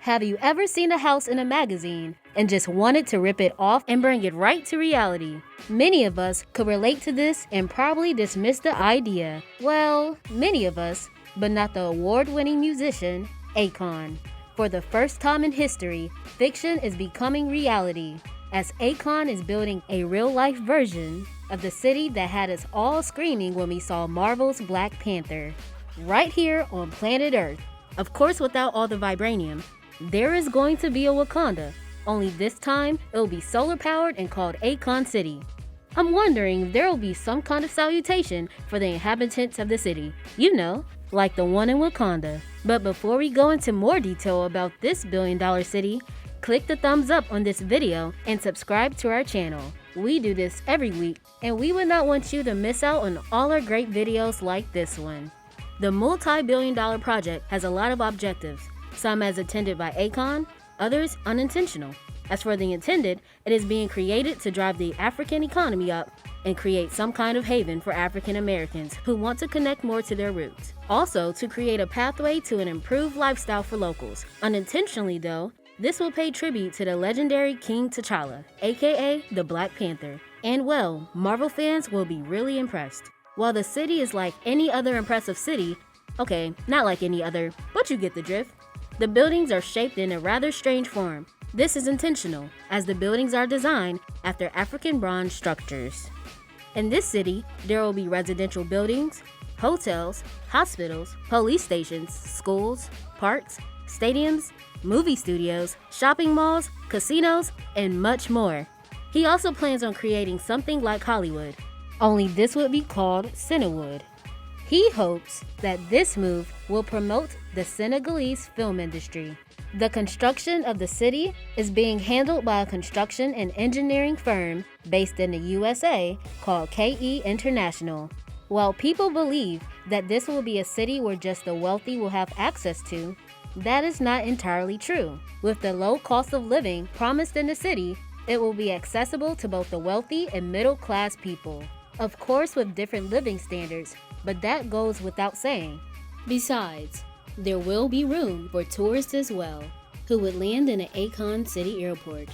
Have you ever seen a house in a magazine and just wanted to rip it off and bring it right to reality? Many of us could relate to this and probably dismiss the idea. Well, many of us, but not the award-winning musician, Akon. For the first time in history, fiction is becoming reality, as Akon is building a real-life version of the city that had us all screaming when we saw Marvel's Black Panther. Right here on planet Earth. Of course, without all the vibranium. There is going to be a Wakanda, only this time it'll be solar powered and called Akon City. I'm wondering if there will be some kind of salutation for the inhabitants of the city, you know, like the one in Wakanda. But before we go into more detail about this billion-dollar city, click the thumbs up on this video and subscribe to our channel. We do this every week, and we would not want you to miss out on all our great videos like this one. The multi-billion-dollar project has a lot of objectives. Some as intended by Akon, others unintentional. As for the intended, it is being created to drive the African economy up and create some kind of haven for African Americans who want to connect more to their roots. Also, to create a pathway to an improved lifestyle for locals. Unintentionally though, this will pay tribute to the legendary King T'Challa, aka the Black Panther. And well, Marvel fans will be really impressed. While the city is like any other impressive city, okay, not like any other, but you get the drift. The buildings are shaped in a rather strange form. This is intentional, as the buildings are designed after African bronze structures. In this city, there will be residential buildings, hotels, hospitals, police stations, schools, parks, stadiums, movie studios, shopping malls, casinos, and much more. He also plans on creating something like Hollywood, only this would be called Cinewood. He hopes that this move will promote the Senegalese film industry. The construction of the city is being handled by a construction and engineering firm based in the USA called KE International. While people believe that this will be a city where just the wealthy will have access to, that is not entirely true. With the low cost of living promised in the city, it will be accessible to both the wealthy and middle-class people. Of course, with different living standards, but that goes without saying. Besides, there will be room for tourists as well, who would land in an Akon City airport.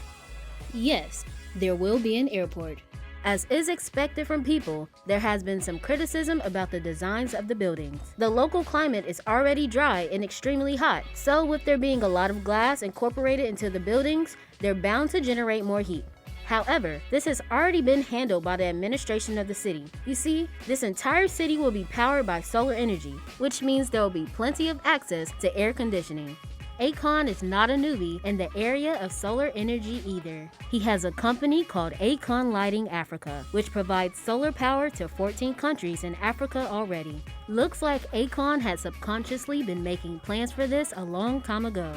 Yes, there will be an airport. As is expected from people, there has been some criticism about the designs of the buildings. The local climate is already dry and extremely hot, so with there being a lot of glass incorporated into the buildings, they're bound to generate more heat. However, this has already been handled by the administration of the city. You see, this entire city will be powered by solar energy, which means there will be plenty of access to air conditioning. Akon is not a newbie in the area of solar energy either. He has a company called Akon Lighting Africa, which provides solar power to 14 countries in Africa already. Looks like Akon had subconsciously been making plans for this a long time ago.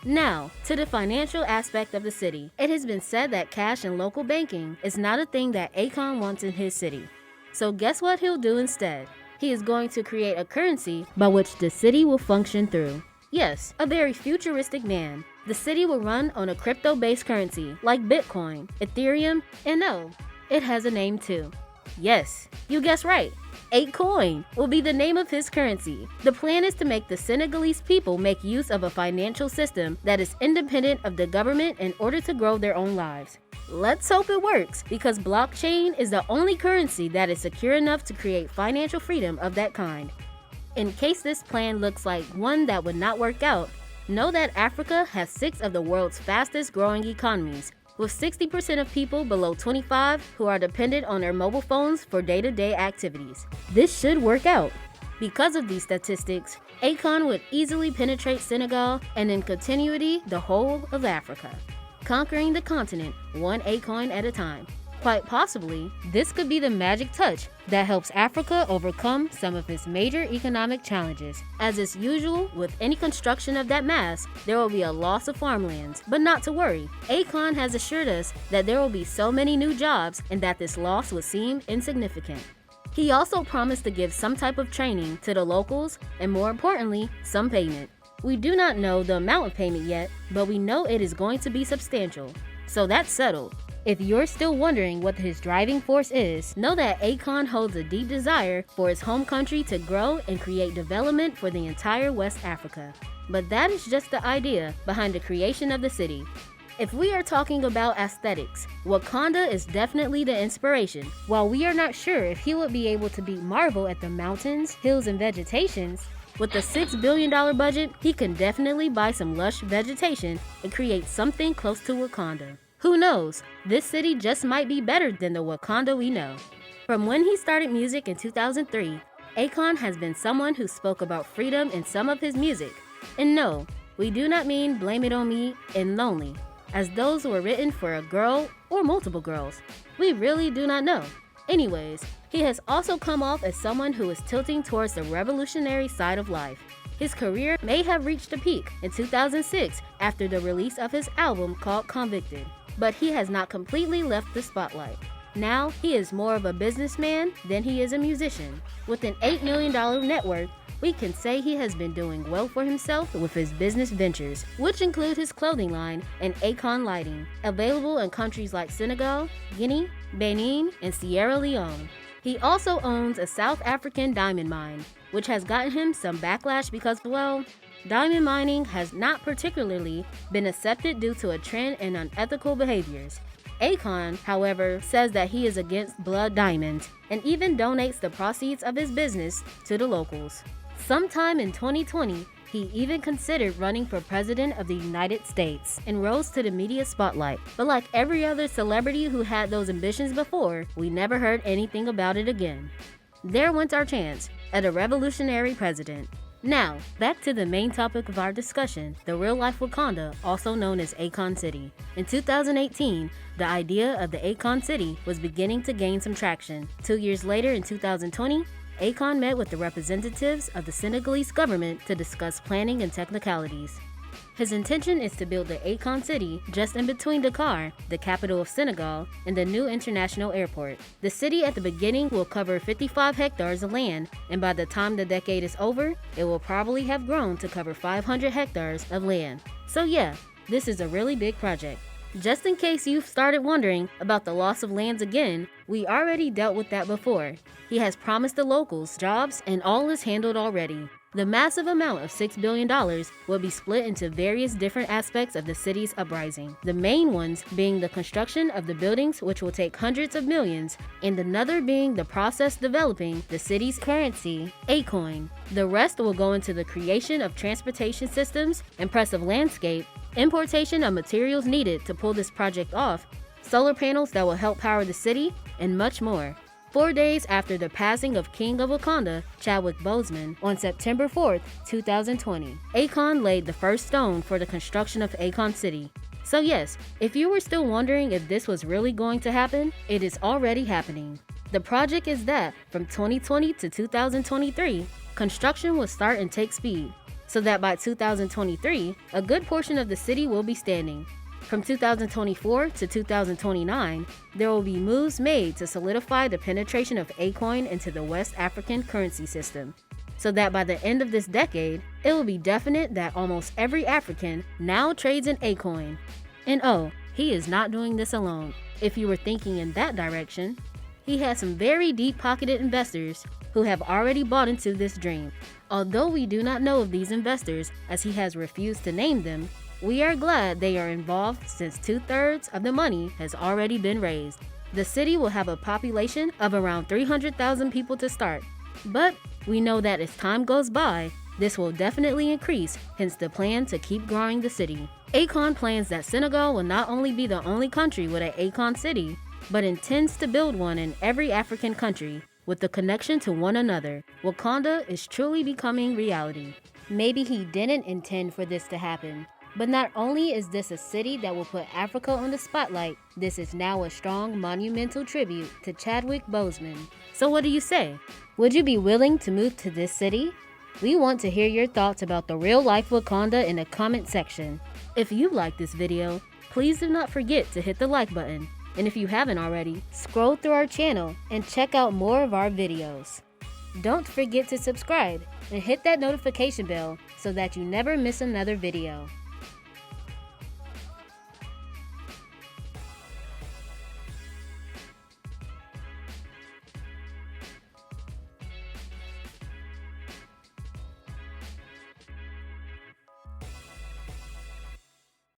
Now, to the financial aspect of the city. It has been said that cash and local banking is not a thing that Akon wants in his city. So guess what he'll do instead? He is going to create a currency by which the city will function through. Yes, a very futuristic man. The city will run on a crypto-based currency like Bitcoin, Ethereum, and no, it has a name too. Yes, you guessed right. Akoin will be the name of his currency. The plan is to make the Senegalese people make use of a financial system that is independent of the government in order to grow their own lives. Let's hope it works, because blockchain is the only currency that is secure enough to create financial freedom of that kind. In case this plan looks like one that would not work out, know that Africa has 6 of the world's fastest growing economies, with 60% of people below 25 who are dependent on their mobile phones for day-to-day activities. This should work out. Because of these statistics, Akon would easily penetrate Senegal and in continuity the whole of Africa, conquering the continent one akoin at a time. Quite possibly, this could be the magic touch that helps Africa overcome some of its major economic challenges. As is usual with any construction of that mass, there will be a loss of farmlands, but not to worry. Akon has assured us that there will be so many new jobs and that this loss would seem insignificant. He also promised to give some type of training to the locals and, more importantly, some payment. We do not know the amount of payment yet, but we know it is going to be substantial. So that's settled. If you're still wondering what his driving force is, know that Akon holds a deep desire for his home country to grow and create development for the entire West Africa. But that is just the idea behind the creation of the city. If we are talking about aesthetics, Wakanda is definitely the inspiration. While we are not sure if he would be able to beat Marvel at the mountains, hills, and vegetations, with a $6 billion budget, he can definitely buy some lush vegetation and create something close to Wakanda. Who knows? This city just might be better than the Wakanda we know. From when he started music in 2003, Akon has been someone who spoke about freedom in some of his music. And no, we do not mean Blame It On Me and Lonely, as those were written for a girl or multiple girls. We really do not know. Anyways, he has also come off as someone who is tilting towards the revolutionary side of life. His career may have reached a peak in 2006 after the release of his album called Convicted, but he has not completely left the spotlight. Now, he is more of a businessman than he is a musician. With an $8 million net worth, we can say he has been doing well for himself with his business ventures, which include his clothing line and Akon Lighting, available in countries like Senegal, Guinea, Benin, and Sierra Leone. He also owns a South African diamond mine, which has gotten him some backlash because, well, diamond mining has not particularly been accepted due to a trend in unethical behaviors. Akon, however, says that he is against blood diamonds and even donates the proceeds of his business to the locals. Sometime in 2020, he even considered running for president of the United States and rose to the media spotlight. But like every other celebrity who had those ambitions before, we never heard anything about it again. There went our chance at a revolutionary president. Now, back to the main topic of our discussion, the real-life Wakanda, also known as Akon City. In 2018, the idea of the Akon City was beginning to gain some traction. 2 years later, in 2020, Akon met with the representatives of the Senegalese government to discuss planning and technicalities. His intention is to build the Akon City just in between Dakar, the capital of Senegal, and the new international airport. The city at the beginning will cover 55 hectares of land, and by the time the decade is over, it will probably have grown to cover 500 hectares of land. So yeah, this is a really big project. Just in case you've started wondering about the loss of lands again, we already dealt with that before. He has promised the locals jobs, and all is handled already. The massive amount of $6 billion will be split into various different aspects of the city's uprising. The main ones being the construction of the buildings, which will take hundreds of millions, and another being the process developing the city's currency, Akoin. The rest will go into the creation of transportation systems, impressive landscape, importation of materials needed to pull this project off, solar panels that will help power the city, and much more. 4 days after the passing of King of Wakanda, Chadwick Boseman, on September 4th, 2020, Akon laid the first stone for the construction of Akon City. So yes, if you were still wondering if this was really going to happen, it is already happening. The project is that from 2020 to 2023, construction will start and take speed, so that by 2023, a good portion of the city will be standing. From 2024 to 2029, there will be moves made to solidify the penetration of Akoin into the West African currency system, so that by the end of this decade, it will be definite that almost every African now trades in Akoin. And oh, he is not doing this alone. If you were thinking in that direction, he has some very deep-pocketed investors who have already bought into this dream. Although we do not know of these investors, as he has refused to name them, we are glad they are involved since 2/3 of the money has already been raised. The city will have a population of around 300,000 people to start, but we know that as time goes by, this will definitely increase, hence the plan to keep growing the city. Akon plans that Senegal will not only be the only country with an Akon City, but intends to build one in every African country with the connection to one another. Wakanda is truly becoming reality. Maybe he didn't intend for this to happen. But not only is this a city that will put Africa on the spotlight, this is now a strong monumental tribute to Chadwick Boseman. So what do you say? Would you be willing to move to this city? We want to hear your thoughts about the real-life Wakanda in the comment section. If you like this video, please do not forget to hit the like button. And if you haven't already, scroll through our channel and check out more of our videos. Don't forget to subscribe and hit that notification bell so that you never miss another video.